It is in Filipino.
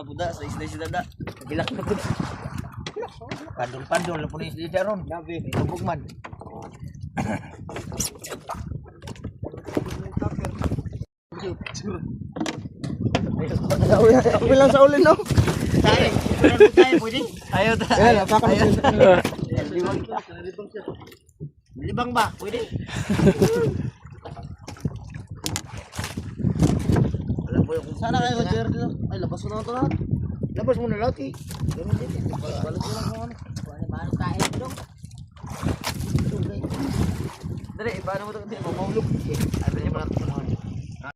na po da, sa isla da. Bilak na po. Padol-padol na po ni isda ron. Gabi. Tubog man. Ako lang sa ulin, no? Tayo, pwede. Ayaw ta. Ayan, napakasin. Libang ba? Pwede. Alam mo yung Sana kayo mag-share dito. Ay, labas mo na ito lahat. labas mo na lahat eh. Ganun din. Balik mo lang kung ano. Paano tayo dong? Dali, paano mo ito? Mamahulog. Ano niya mga